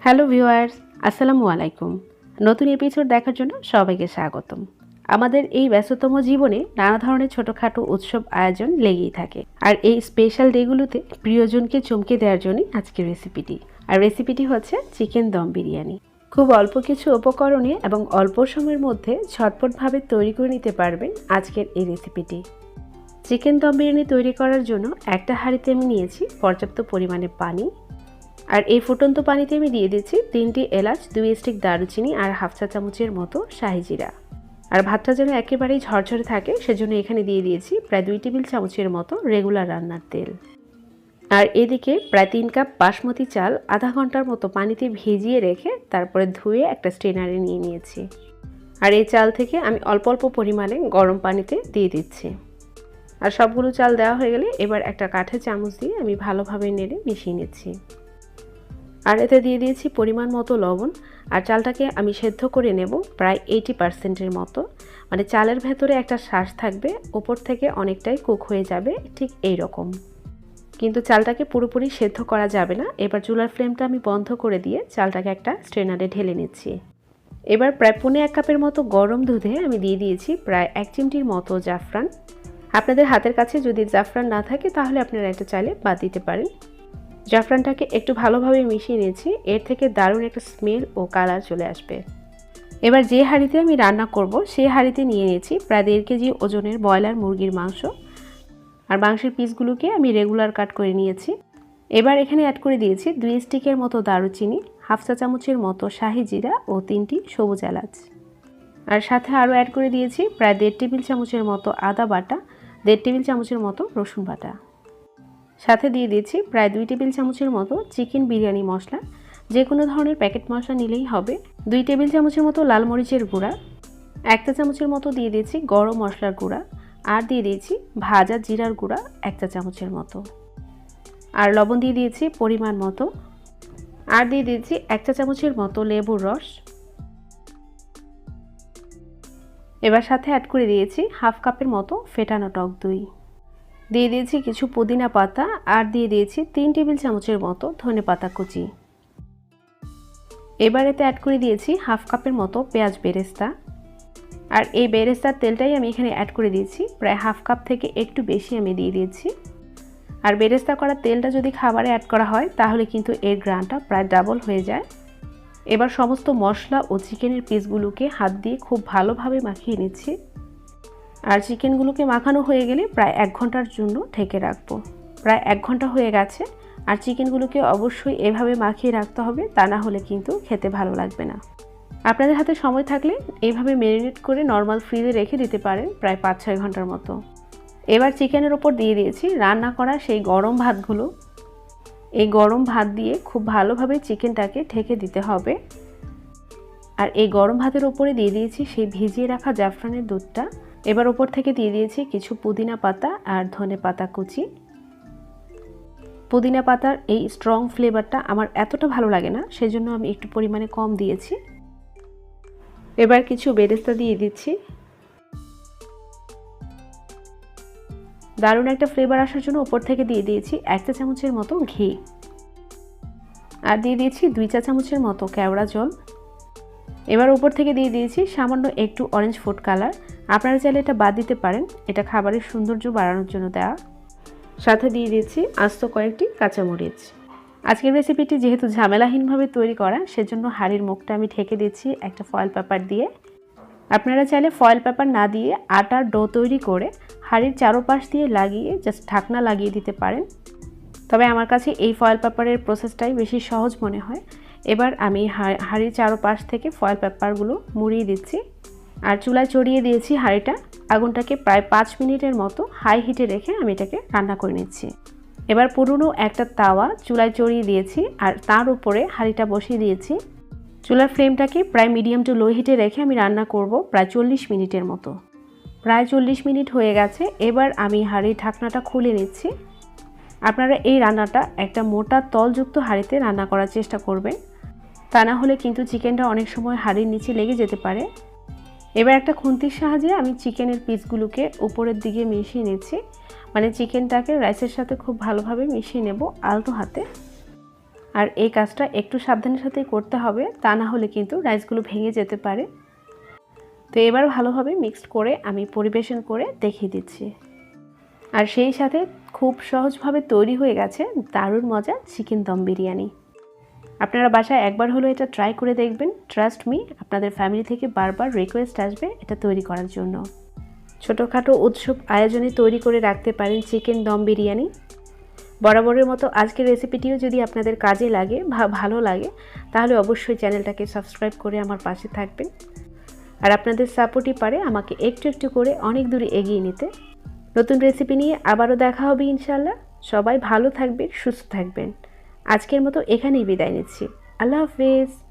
Hello viewers, আসসালামু আলাইকুম। নতুন এপিসোড দেখার জন্য সবাইকে স্বাগতম। আমাদের এই ব্যস্ততম জীবনে নানা ধরনের ছোটোখাটো উৎসব আয়োজন লেগেই থাকে, আর এই স্পেশাল ডেগুলোতে প্রিয়জনকে চমকে দেওয়ার জন্যই আজকের রেসিপিটি। আর রেসিপিটি হচ্ছে চিকেন দম বিরিয়ানি। খুব অল্প কিছু উপকরণে এবং অল্প সময়ের মধ্যে ঝটপটভাবে তৈরি করে নিতে পারবেন আজকের এই রেসিপিটি। চিকেন দম বিরিয়ানি তৈরি করার জন্য একটা হাঁড়িতে আমি নিয়েছি পর্যাপ্ত পরিমাণে পানি, আর এই ফুটন্ত পানিতে আমি দিয়ে দিচ্ছি 3টি এলাচ, 2 স্টিক দারুচিনি আর হাফ চা চামচের মতো শাহি জিরা। আর ভাতটা যেন একেবারেই ঝরঝরে থাকে সেজন্য এখানে দিয়ে দিয়েছি প্রায় 2 টেবিল চামচের মতো রেগুলার রান্নার তেল। আর এদিকে প্রায় 3 কাপ বাসমতি চাল আধা ঘন্টার মতো পানিতে ভিজিয়ে রেখে তারপরে ধুয়ে একটা স্ট্রেনারে নিয়ে নিয়েছি। আর এই চাল থেকে আমি অল্প অল্প পরিমাণে গরম পানিতে দিয়ে দিচ্ছি। আর সবগুলো চাল দেওয়া হয়ে গেলে এবার একটা কাঠের চামচ দিয়ে আমি ভালোভাবে নেড়ে মিশিয়ে নিচ্ছি। আর এতে দিয়ে দিয়েছি পরিমাণ মতো লবণ। আর চালটাকে আমি সেদ্ধ করে নেব প্রায় 80%-এর মতো, মানে চালের ভেতরে একটা শ্বাস থাকবে, ওপর থেকে অনেকটাই কুক হয়ে যাবে, ঠিক এই রকম। কিন্তু চালটাকে পুরোপুরি সেদ্ধ করা যাবে না। এবার চুলার ফ্লেমটা আমি বন্ধ করে দিয়ে চালটাকে একটা স্ট্রেনারে ঢেলে নিচ্ছি। এবার প্রায় 1.5 কাপের মতো গরম দুধে আমি দিয়ে দিয়েছি প্রায় 1 চিমটির মতো জাফরান। আপনাদের হাতের কাছে যদি জাফরান না থাকে তাহলে আপনারা এটা চাইলে বাদ দিতে পারেন। জাফরানটাকে একটু ভালোভাবে মিশিয়ে নিয়েছি, এর থেকে দারুণ একটা স্মেল ও কালার চলে আসবে। এবার যে হাঁড়িতে আমি রান্না করব সেই হাঁড়িতে নিয়ে নিয়েছি প্রায় 1.5 কেজি ওজনের ব্রয়লার মুরগির মাংস। আর মাংসের পিসগুলোকে আমি রেগুলার কাট করে নিয়েছি। এবার এখানে অ্যাড করে দিয়েছি 2 স্টিকের মতো দারুচিনি, হাফ চা চামচের মতো শাহি জিরা ও 3টি সবুজ এলাচ। আর সাথে আরও অ্যাড করে দিয়েছি প্রায় 1.5 টেবিল চামচের মতো আদা বাটা, 1.5 টেবিল চামচের মতো রসুন বাটা। সাথে দিয়ে দিয়েছি প্রায় 2 টেবিল চামচের মতো চিকেন বিরিয়ানি মশলা, যে কোনো ধরনের প্যাকেট মশলা নিলেই হবে। 2 টেবিল চামচের মতো লাল মরিচের গুঁড়া, 1 চা চামচের মতো দিয়ে দিয়েছি গরম মশলার গুঁড়া, আর দিয়ে দিয়েছি ভাজা জিরার গুঁড়া 1 চা চামচের মতো, আর লবণ দিয়ে দিয়েছি পরিমাণ মতো, আর দিয়ে দিয়েছি 1 চা চামচের মতো লেবুর রস। এবার সাথে অ্যাড করে দিয়েছি হাফ কাপের মতো ফেটানো টক দই, দিয়ে দিয়েছি কিছু পুদিনা পাতা, আর দিয়ে দিয়েছি 3 টেবিল চামচের মতো ধনেপাতা কুচি। এবার এতে অ্যাড করে দিয়েছি হাফ কাপের মতো পেঁয়াজ বেরেস্তা। আর এই বেরেস্তার তেলটাই আমি এখানে অ্যাড করে দিয়েছি, প্রায় হাফ কাপ থেকে একটু বেশি আমি দিয়ে দিয়েছি। আর বেরেস্তা করা তেলটা যদি খাবারে অ্যাড করা হয় তাহলে কিন্তু এর গ্রানটা প্রায় ডাবল হয়ে যায়। এবার সমস্ত মশলা ও চিকেনের পিসগুলোকে হাত দিয়ে খুব ভালোভাবে মাখিয়ে নিচ্ছি। আর চিকেনগুলোকে মাখানো হয়ে গেলে প্রায় 1 ঘন্টার জন্য ঢেকে রাখবো। প্রায় 1 ঘন্টা হয়ে গেছে। আর চিকেনগুলোকে অবশ্যই এভাবে মাখিয়ে রাখতে হবে, তা না হলে কিন্তু খেতে ভালো লাগবে না। আপনাদের হাতে সময় থাকলে এইভাবে ম্যারিনেট করে নর্মাল ফ্রিজে রেখে দিতে পারেন প্রায় 5-6 ঘন্টার মতো। এবার চিকেনের ওপর দিয়ে দিয়েছি রান্না করা সেই গরম ভাতগুলো। এই গরম ভাত দিয়ে খুব ভালোভাবে চিকেনটাকে ঢেকে দিতে হবে। আর এই গরম ভাতের ওপরে দিয়ে দিয়েছি সেই ভিজিয়ে রাখা জাফরানের দুধটা। এবার ওপর থেকে দিয়ে দিয়েছি কিছু পুদিনা পাতা আর ধনে পাতা কুচি। পুদিনা পাতার এই স্ট্রং ফ্লেভারটা আমার এতটা ভালো লাগে না, সেজন্য আমি একটু পরিমাণে কম দিয়েছি। এবার কিছু বেরেস্তা দিয়ে দিচ্ছি। দারুণ একটা ফ্লেভার আসার জন্য ওপর থেকে দিয়ে দিয়েছি 1 চা চামচের মতো ঘি, আর দিয়ে দিয়েছি 2 চা চামচের মতো কেওড়া জল। এবার উপর থেকে দিয়ে দিয়েছি সামান্য একটু অরেঞ্জ ফুড কালার। আপনারা চাইলে এটা বাদ দিতে পারেন, এটা খাবারের সৌন্দর্য বাড়ানোর জন্য দেওয়া। সাথে দিয়ে দিয়েছি আস্ত কয়েকটি কাঁচামরিচ। আজকের রেসিপিটি যেহেতু ঝামেলাহীনভাবে তৈরি করা, সেজন্য হাঁড়ির মুখটা আমি ঢেকে দিচ্ছি একটা ফয়েল পেপার দিয়ে। আপনারা চাইলে ফয়েল পেপার না দিয়ে আটার ডো তৈরি করে হাঁড়ির চারপাশ দিয়ে লাগিয়ে জাস্ট ঢাকনা লাগিয়ে দিতে পারেন, তবে আমার কাছে এই ফয়েল পেপারের প্রসেসটাই বেশি সহজ মনে হয়। এবার আমি হাঁড়ির চারপাশ থেকে ফয়েল পেপারগুলো মুড়িয়ে দিচ্ছি। আর চুলায় চড়িয়ে দিয়েছি হাঁড়িটা। আগুনটাকে প্রায় 5 মিনিটের মতো হাই হিটে রেখে আমি এটাকে রান্না করে নিচ্ছি। এবার পুরনো একটা তাওয়া চুলায় চড়িয়ে দিয়েছি, আর তার উপরে হাঁড়িটা বসিয়ে দিয়েছি। চুলার ফ্লেমটাকে প্রায় মিডিয়াম টু লো হিটে রেখে আমি রান্না করব প্রায় 40 মিনিটের মতো। প্রায় 40 মিনিট হয়ে গেছে। এবার আমি হাঁড়ির ঢাকনাটা খুলে নিচ্ছি। আপনারা এই রান্নাটা একটা মোটা তলযুক্ত হাঁড়িতে রান্না করার চেষ্টা করবেন, তা না হলে কিন্তু চিকেনটা অনেক সময় হাঁড়ির নিচে লেগে যেতে পারে। এবার একটা খুন্তির সাহায্যে আমি চিকেনের পিসগুলোকে উপরের দিকে মিশিয়ে নিচ্ছি, মানে চিকেনটাকে রাইসের সাথে খুব ভালোভাবে মিশিয়ে নেব আলতো হাতে। আর এই কাজটা একটু সাবধানের সাথেই করতে হবে, তা না হলে কিন্তু রাইসগুলো ভেঙে যেতে পারে। তো এবার ভালোভাবে মিক্সড করে আমি পরিবেশন করে দেখিয়ে দিচ্ছি। আর সেই সাথে খুব সহজভাবে তৈরি হয়ে গেছে দারুণ মজার চিকেন দম বিরিয়ানি। আপনারা বাসায় একবার হলো এটা ট্রাই করে দেখবেন। ট্রাস্ট মি, আপনাদের ফ্যামিলি থেকে বারবার রিকোয়েস্ট আসবে এটা তৈরি করার জন্য। ছোটোখাটো উৎসব আয়োজনে তৈরি করে রাখতে পারেন চিকেন দম বিরিয়ানি। বরাবরের মতো আজকের রেসিপিটিও যদি আপনাদের কাজে লাগে বা ভালো লাগে, তাহলে অবশ্যই চ্যানেলটাকে সাবস্ক্রাইব করে আমার পাশে থাকবেন। আর আপনাদের সাপোর্টই পারে আমাকে একটু একটু করে অনেক দূরে এগিয়ে নিতে। নতুন রেসিপি নিয়ে আবারও দেখা হবে ইনশাল্লাহ। সবাই ভালো থাকবেন, সুস্থ থাকবেন। আজকের মতো এখানেই বিদায় নিচ্ছি। আল্লাহ হাফেজ।